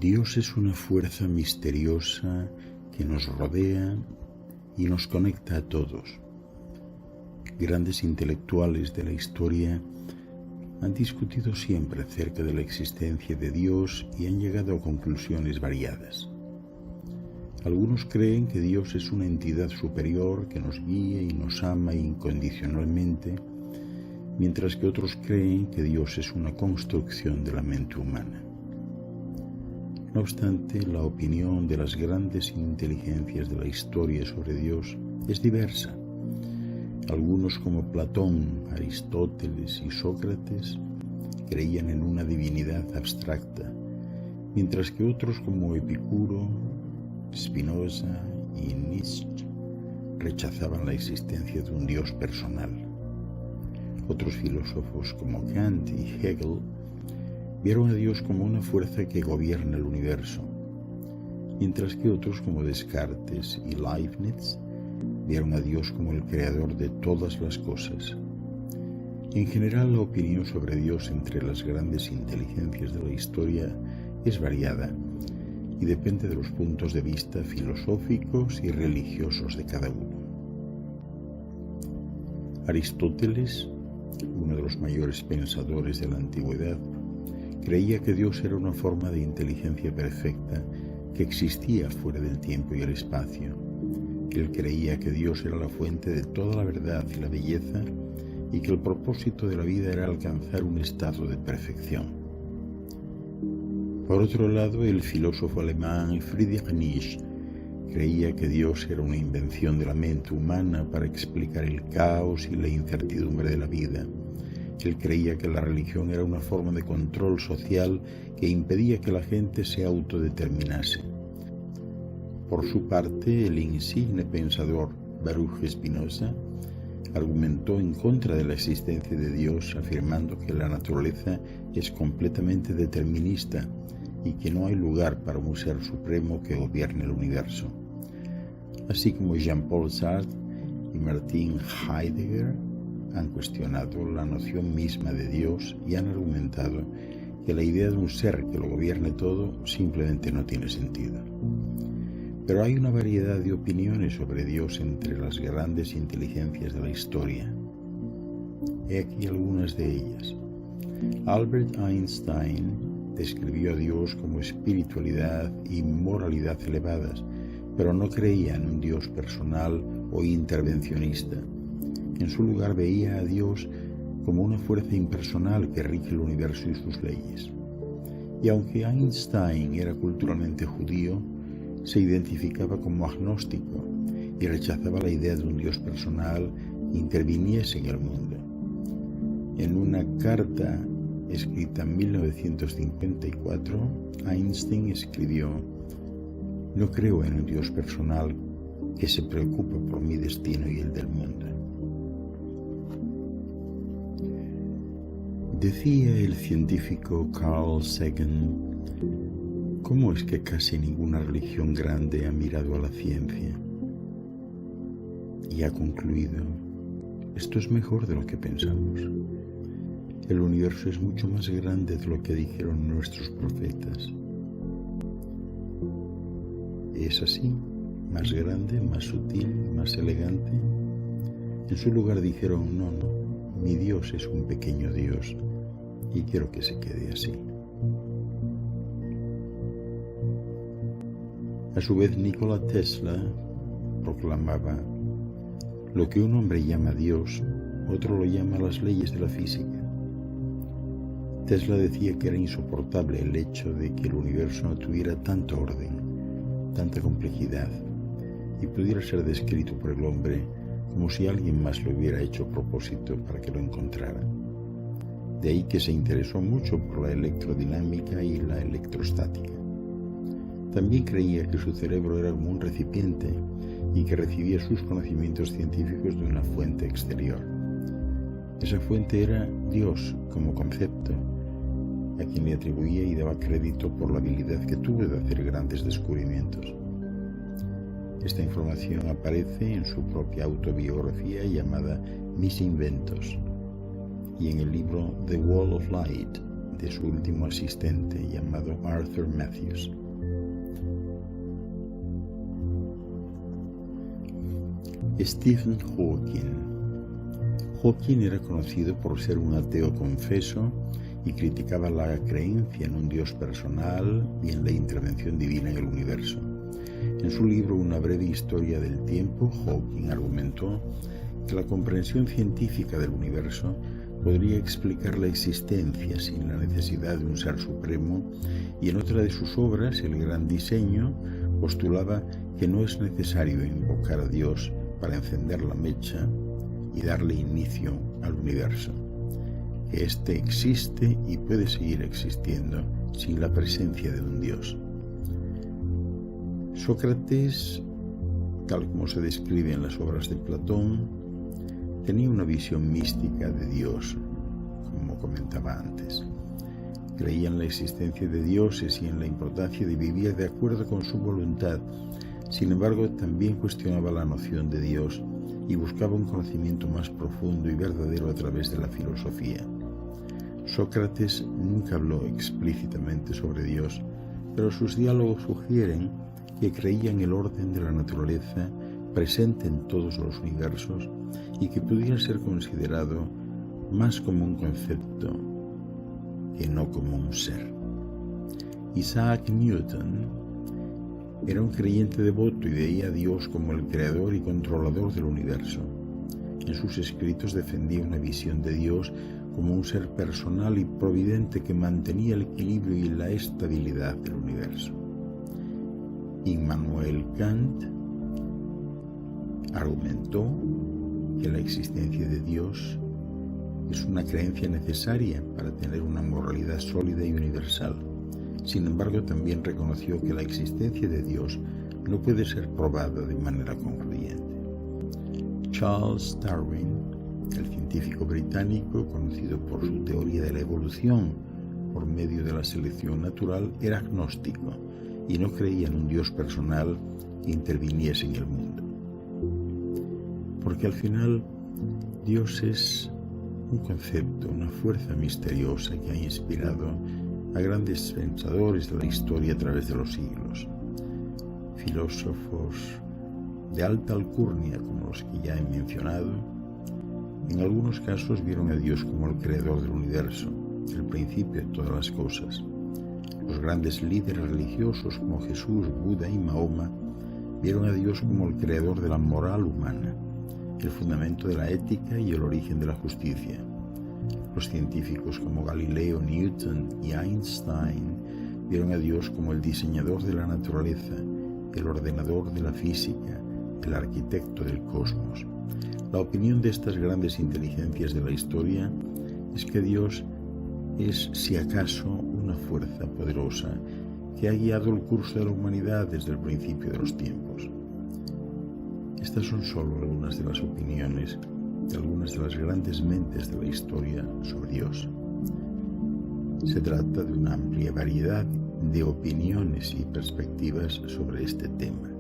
Dios es una fuerza misteriosa que nos rodea y nos conecta a todos. Grandes intelectuales de la historia han discutido siempre acerca de la existencia de Dios y han llegado a conclusiones variadas. Algunos creen que Dios es una entidad superior que nos guía y nos ama incondicionalmente, mientras que otros creen que Dios es una construcción de la mente humana. No obstante, la opinión de las grandes inteligencias de la historia sobre Dios es diversa. Algunos como Platón, Aristóteles y Sócrates creían en una divinidad abstracta, mientras que otros como Epicuro, Spinoza y Nietzsche rechazaban la existencia de un Dios personal. Otros filósofos como Kant y Hegel vieron a Dios como una fuerza que gobierna el universo, mientras que otros como Descartes y Leibniz vieron a Dios como el creador de todas las cosas. En general, la opinión sobre Dios entre las grandes inteligencias de la historia es variada y depende de los puntos de vista filosóficos y religiosos de cada uno. Aristóteles, uno de los mayores pensadores de la antigüedad, creía que Dios era una forma de inteligencia perfecta que existía fuera del tiempo y el espacio. Él creía que Dios era la fuente de toda la verdad y la belleza y que el propósito de la vida era alcanzar un estado de perfección. Por otro lado, el filósofo alemán Friedrich Nietzsche creía que Dios era una invención de la mente humana para explicar el caos y la incertidumbre de la vida. Él creía que la religión era una forma de control social que impedía que la gente se autodeterminase. Por su parte, el insigne pensador Baruch Spinoza argumentó en contra de la existencia de Dios, afirmando que la naturaleza es completamente determinista y que no hay lugar para un ser supremo que gobierne el universo. Así como Jean-Paul Sartre y Martin Heidegger han cuestionado la noción misma de Dios y han argumentado que la idea de un ser que lo gobierne todo simplemente no tiene sentido. Pero hay una variedad de opiniones sobre Dios entre las grandes inteligencias de la historia. He aquí algunas de ellas. Albert Einstein describió a Dios como espiritualidad y moralidad elevadas, pero no creía en un Dios personal o intervencionista. En su lugar veía a Dios como una fuerza impersonal que rige el universo y sus leyes. Y aunque Einstein era culturalmente judío, se identificaba como agnóstico y rechazaba la idea de un Dios personal que interviniese en el mundo. En una carta escrita en 1954, Einstein escribió: "No creo en un Dios personal que se preocupe por mi destino y el del mundo". Decía el científico Carl Sagan: ¿cómo es que casi ninguna religión grande ha mirado a la ciencia? Y ha concluido: esto es mejor de lo que pensamos. El universo es mucho más grande de lo que dijeron nuestros profetas. ¿Es así? ¿Más grande, más sutil, más elegante? En su lugar dijeron: no, mi Dios es un pequeño Dios y quiero que se quede así. A su vez, Nikola Tesla proclamaba: lo que un hombre llama Dios, otro lo llama las leyes de la física. Tesla decía que era insoportable el hecho de que el universo no tuviera tanto orden, tanta complejidad, y pudiera ser descrito por el hombre como si alguien más lo hubiera hecho a propósito para que lo encontrara. De ahí que se interesó mucho por la electrodinámica y la electrostática. También creía que su cerebro era como un recipiente y que recibía sus conocimientos científicos de una fuente exterior. Esa fuente era Dios como concepto, a quien le atribuía y daba crédito por la habilidad que tuvo de hacer grandes descubrimientos. Esta información aparece en su propia autobiografía llamada Mis Inventos y en el libro The Wall of Light de su último asistente llamado Arthur Matthews. Stephen Hawking. Hawking era conocido por ser un ateo confeso y criticaba la creencia en un Dios personal y en la intervención divina en el universo. En su libro Una breve historia del tiempo, Hawking argumentó que la comprensión científica del universo podría explicar la existencia sin la necesidad de un ser supremo, y en otra de sus obras, El gran diseño, postulaba que no es necesario invocar a Dios para encender la mecha y darle inicio al universo, que éste existe y puede seguir existiendo sin la presencia de un Dios. Sócrates, tal como se describe en las obras de Platón, tenía una visión mística de Dios, como comentaba antes. Creía en la existencia de dioses y en la importancia de vivir de acuerdo con su voluntad. Sin embargo, también cuestionaba la noción de Dios y buscaba un conocimiento más profundo y verdadero a través de la filosofía. Sócrates nunca habló explícitamente sobre Dios, pero sus diálogos sugieren que creía en el orden de la naturaleza presente en todos los universos y que pudiera ser considerado más como un concepto que no como un ser. Isaac Newton era un creyente devoto y veía a Dios como el creador y controlador del universo. En sus escritos defendía una visión de Dios como un ser personal y providente que mantenía el equilibrio y la estabilidad del universo. Immanuel Kant argumentó que la existencia de Dios es una creencia necesaria para tener una moralidad sólida y universal. Sin embargo, también reconoció que la existencia de Dios no puede ser probada de manera concluyente. Charles Darwin, el científico británico conocido por su teoría de la evolución por medio de la selección natural, era agnóstico y no creía en un Dios personal que interviniese en el mundo. Porque al final, Dios es un concepto, una fuerza misteriosa que ha inspirado a grandes pensadores de la historia a través de los siglos. Filósofos de alta alcurnia, como los que ya he mencionado, en algunos casos vieron a Dios como el creador del universo, el principio de todas las cosas. Los grandes líderes religiosos como Jesús, Buda y Mahoma vieron a Dios como el creador de la moral humana, el fundamento de la ética y el origen de la justicia. Los científicos como Galileo, Newton y Einstein vieron a Dios como el diseñador de la naturaleza, el ordenador de la física, el arquitecto del cosmos. La opinión de estas grandes inteligencias de la historia es que Dios es, si acaso, una fuerza poderosa que ha guiado el curso de la humanidad desde el principio de los tiempos. Estas son solo algunas de las opiniones de algunas de las grandes mentes de la historia sobre Dios. Se trata de una amplia variedad de opiniones y perspectivas sobre este tema.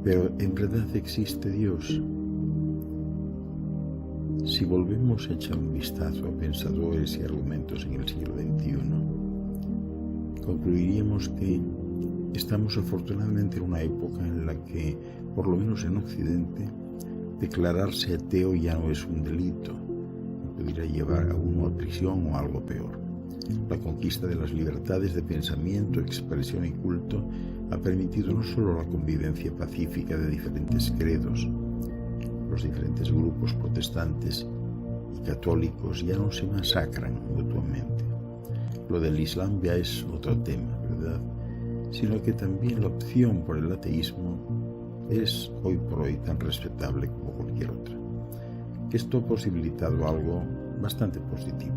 Pero ¿en verdad existe Dios? Si volvemos a echar un vistazo a pensadores y argumentos en el siglo XXI, concluiríamos que estamos afortunadamente en una época en la que, por lo menos en Occidente, declararse ateo ya no es un delito, pudiera llevar a uno a prisión o algo peor. La conquista de las libertades de pensamiento, expresión y culto ha permitido no solo la convivencia pacífica de diferentes credos. Los diferentes grupos protestantes y católicos ya no se masacran mutuamente. Lo del Islam ya es otro tema, ¿verdad? Sino que también la opción por el ateísmo es hoy por hoy tan respetable como cualquier otra. Esto ha posibilitado algo bastante positivo,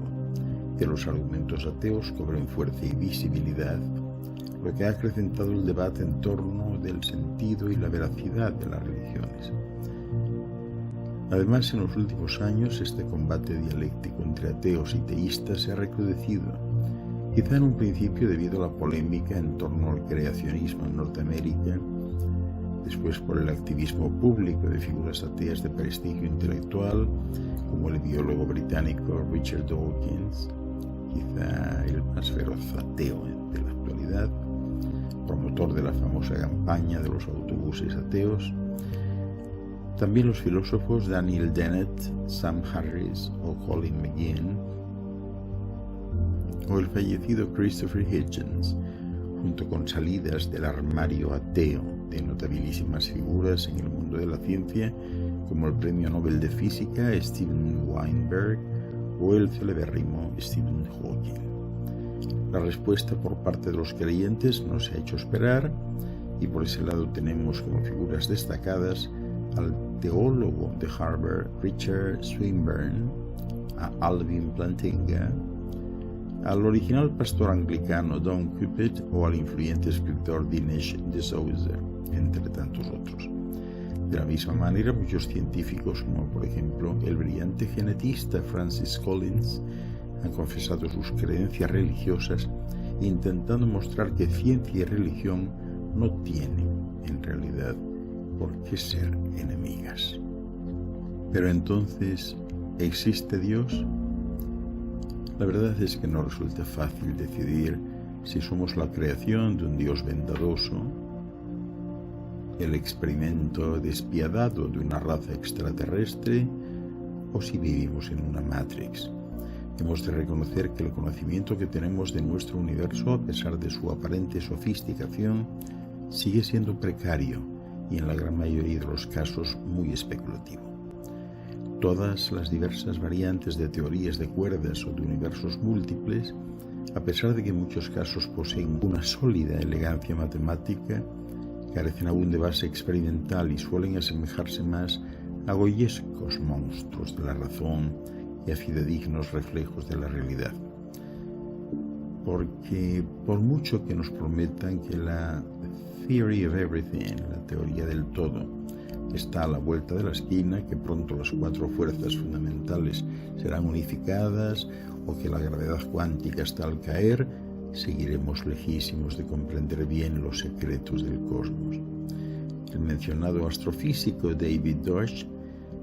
que los argumentos ateos cobren fuerza y visibilidad, lo que ha acrecentado el debate en torno del sentido y la veracidad de las religiones. Además, en los últimos años, este combate dialéctico entre ateos y teístas se ha recrudecido, quizá en un principio debido a la polémica en torno al creacionismo en Norteamérica, después por el activismo público de figuras ateas de prestigio intelectual, como el biólogo británico Richard Dawkins, quizá el más feroz ateo de la actualidad, promotor de la famosa campaña de los autobuses ateos. También los filósofos Daniel Dennett, Sam Harris o Colin McGinn, o el fallecido Christopher Hitchens, junto con salidas del armario ateo de notabilísimas figuras en el mundo de la ciencia, como el Premio Nobel de Física Steven Weinberg o el celebérrimo Stephen Hawking. La respuesta por parte de los creyentes no se ha hecho esperar, y por ese lado tenemos como figuras destacadas al teólogo de Harvard Richard Swinburne, a Alvin Plantinga, al original pastor anglicano Don Cupitt o al influyente escritor Dinesh D'Souza, entre tantos otros. De la misma manera, muchos científicos, como por ejemplo el brillante genetista Francis Collins, han confesado sus creencias religiosas, intentando mostrar que ciencia y religión no tienen, en realidad, por qué ser enemigas. Pero entonces, ¿existe Dios? La verdad es que no resulta fácil decidir si somos la creación de un Dios bondadoso, el experimento despiadado de una raza extraterrestre, o si vivimos en una Matrix. Hemos de reconocer que el conocimiento que tenemos de nuestro universo, a pesar de su aparente sofisticación, sigue siendo precario y en la gran mayoría de los casos muy especulativo. Todas las diversas variantes de teorías de cuerdas o de universos múltiples, a pesar de que en muchos casos poseen una sólida elegancia matemática, carecen aún de base experimental y suelen asemejarse más a goyescos monstruos de la razón y a fidedignos reflejos de la realidad. Porque por mucho que nos prometan que la theory of everything, la teoría del todo, está a la vuelta de la esquina, que pronto las 4 fuerzas fundamentales serán unificadas o que la gravedad cuántica está al caer, seguiremos lejísimos de comprender bien los secretos del cosmos. El mencionado astrofísico David Deutsch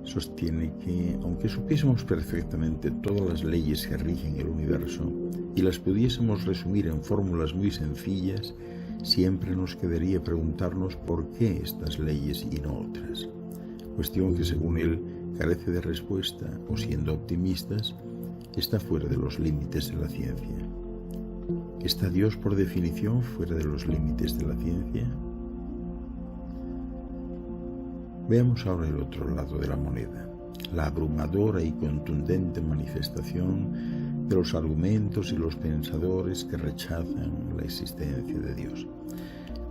sostiene que, aunque supiésemos perfectamente todas las leyes que rigen el universo y las pudiésemos resumir en fórmulas muy sencillas, siempre nos quedaría preguntarnos por qué estas leyes y no otras. Cuestión que, según él, carece de respuesta o, siendo optimistas, está fuera de los límites de la ciencia. ¿Está Dios por definición fuera de los límites de la ciencia? Veamos ahora el otro lado de la moneda, la abrumadora y contundente manifestación de los argumentos y los pensadores que rechazan la existencia de Dios.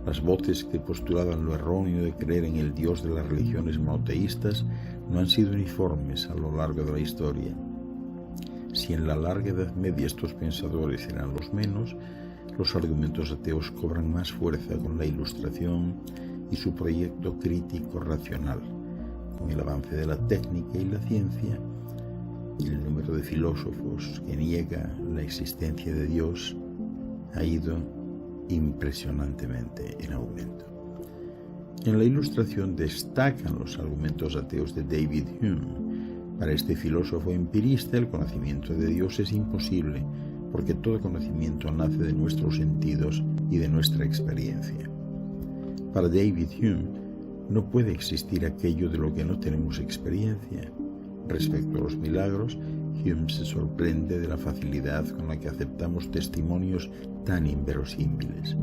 Las voces que postulaban lo erróneo de creer en el Dios de las religiones monoteístas no han sido uniformes a lo largo de la historia. Si en la larga Edad Media estos pensadores eran los menos, los argumentos ateos cobran más fuerza con la Ilustración y su proyecto crítico racional. Con el avance de la técnica y la ciencia, el número de filósofos que niega la existencia de Dios ha ido impresionantemente en aumento. En la Ilustración destacan los argumentos ateos de David Hume. Para este filósofo empirista, el conocimiento de Dios es imposible, porque todo conocimiento nace de nuestros sentidos y de nuestra experiencia. Para David Hume, no puede existir aquello de lo que no tenemos experiencia. Respecto a los milagros, Hume se sorprende de la facilidad con la que aceptamos testimonios tan inverosímiles.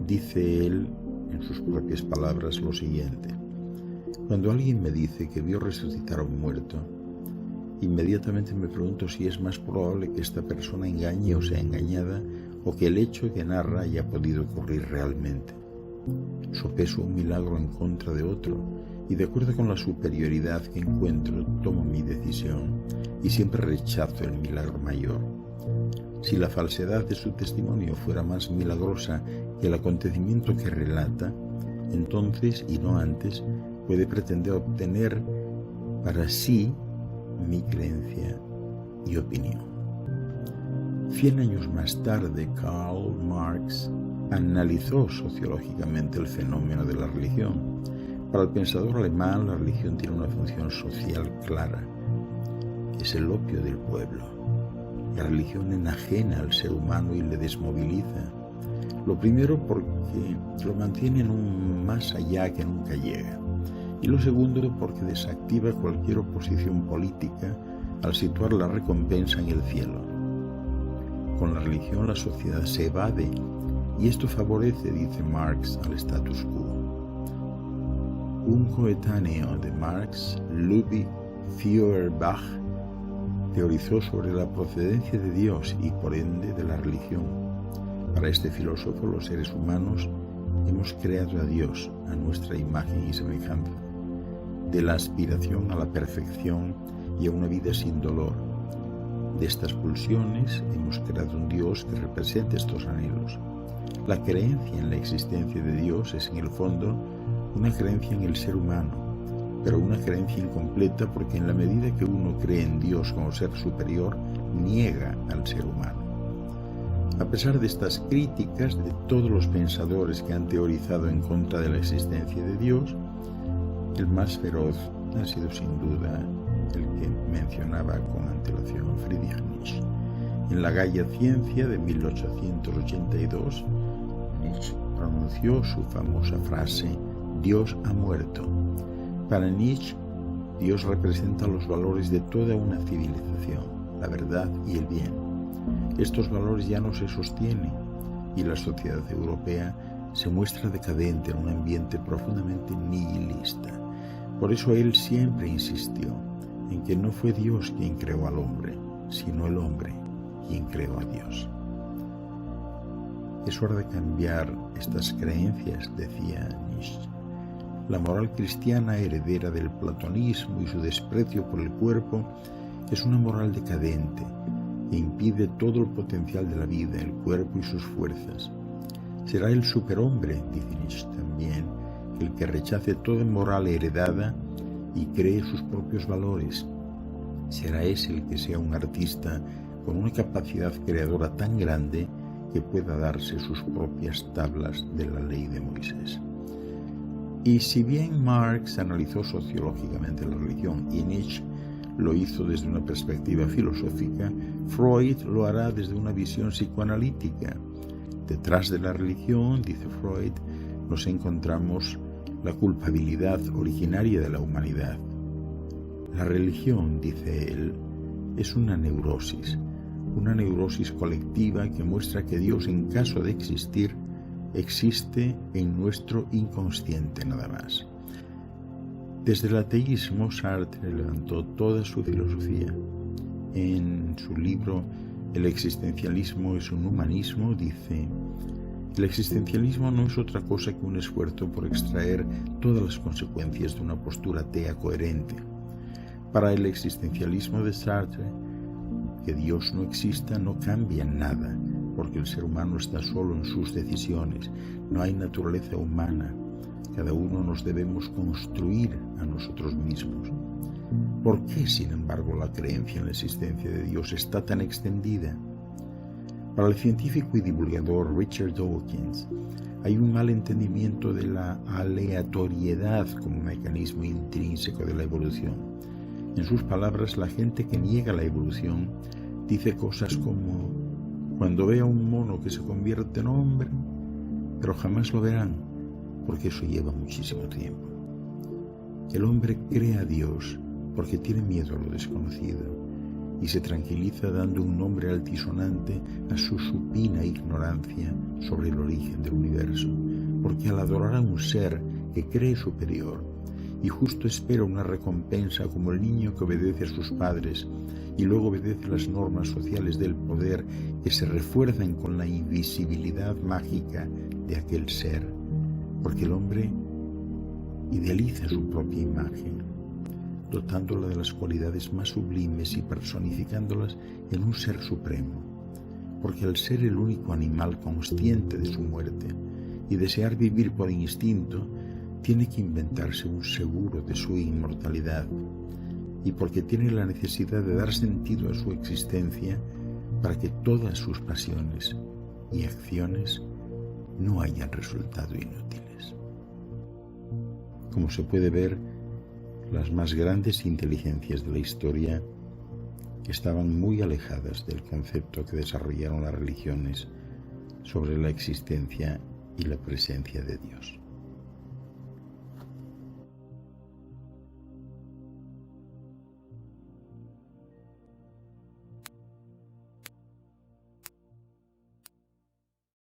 Dice él, en sus propias palabras, lo siguiente: cuando alguien me dice que vio resucitar a un muerto, inmediatamente me pregunto si es más probable que esta persona engañe o sea engañada, o que el hecho que narra haya podido ocurrir realmente. Sopeso un milagro en contra de otro, y de acuerdo con la superioridad que encuentro, tomo mi decisión, y siempre rechazo el milagro mayor. Si la falsedad de su testimonio fuera más milagrosa que el acontecimiento que relata, entonces, y no antes, puede pretender obtener para sí mi creencia y opinión. 100 años más tarde, Karl Marx analizó sociológicamente el fenómeno de la religión. Para el pensador alemán, la religión tiene una función social clara: es el opio del pueblo. La religión enajena al ser humano y le desmoviliza. Lo primero porque lo mantiene en un más allá que nunca llega. Y lo segundo porque desactiva cualquier oposición política al situar la recompensa en el cielo. Con la religión la sociedad se evade y esto favorece, dice Marx, al status quo. Un coetáneo de Marx, Ludwig Feuerbach, teorizó sobre la procedencia de Dios y por ende de la religión. Para este filósofo, los seres humanos hemos creado a Dios a nuestra imagen y semejanza, de la aspiración a la perfección y a una vida sin dolor. De estas pulsiones hemos creado un Dios que represente estos anhelos. La creencia en la existencia de Dios es en el fondo una creencia en el ser humano, pero una creencia incompleta porque en la medida que uno cree en Dios como ser superior, niega al ser humano. A pesar de estas críticas de todos los pensadores que han teorizado en contra de la existencia de Dios, el más feroz ha sido sin duda el que mencionaba con antelación Friedrich Nietzsche. En la Gaia Ciencia de 1882, Nietzsche pronunció su famosa frase: Dios ha muerto. Para Nietzsche, Dios representa los valores de toda una civilización, la verdad y el bien. Estos valores ya no se sostienen y la sociedad europea se muestra decadente en un ambiente profundamente nihilista. Por eso él siempre insistió en que no fue Dios quien creó al hombre, sino el hombre quien creó a Dios. Es hora de cambiar estas creencias, decía Nietzsche. La moral cristiana, heredera del platonismo y su desprecio por el cuerpo, es una moral decadente que impide todo el potencial de la vida, el cuerpo y sus fuerzas. Será el superhombre, dice Nietzsche también, el que rechace toda moral heredada y cree sus propios valores. Será ese el que sea un artista con una capacidad creadora tan grande que pueda darse sus propias tablas de la ley de Moisés. Y si bien Marx analizó sociológicamente la religión y Nietzsche lo hizo desde una perspectiva filosófica, Freud lo hará desde una visión psicoanalítica. Detrás de la religión, dice Freud, nos encontramos la culpabilidad originaria de la humanidad. La religión, dice él, es una neurosis colectiva que muestra que Dios, en caso de existir, existe en nuestro inconsciente nada más. Desde el ateísmo, Sartre levantó toda su filosofía. En su libro El existencialismo es un humanismo, dice: el existencialismo no es otra cosa que un esfuerzo por extraer todas las consecuencias de una postura atea coherente. Para el existencialismo de Sartre, que Dios no exista no cambia nada, porque el ser humano está solo en sus decisiones, no hay naturaleza humana, cada uno nos debemos construir a nosotros mismos. ¿Por qué, sin embargo, la creencia en la existencia de Dios está tan extendida? Para el científico y divulgador Richard Dawkins, hay un mal entendimiento de la aleatoriedad como mecanismo intrínseco de la evolución. En sus palabras, la gente que niega la evolución dice cosas como: cuando vea un mono que se convierte en hombre, pero jamás lo verán, porque eso lleva muchísimo tiempo. El hombre cree a Dios porque tiene miedo a lo desconocido y se tranquiliza dando un nombre altisonante a su supina ignorancia sobre el origen del universo, porque al adorar a un ser que cree superior y justo espera una recompensa como el niño que obedece a sus padres y luego obedece las normas sociales del poder que se refuerzan con la invisibilidad mágica de aquel ser, porque el hombre idealiza su propia imagen, dotándola de las cualidades más sublimes y personificándolas en un ser supremo, porque al ser el único animal consciente de su muerte y desear vivir por instinto, tiene que inventarse un seguro de su inmortalidad, y porque tiene la necesidad de dar sentido a su existencia para que todas sus pasiones y acciones no hayan resultado inútiles. Como se puede ver, las más grandes inteligencias de la historia estaban muy alejadas del concepto que desarrollaron las religiones sobre la existencia y la presencia de Dios.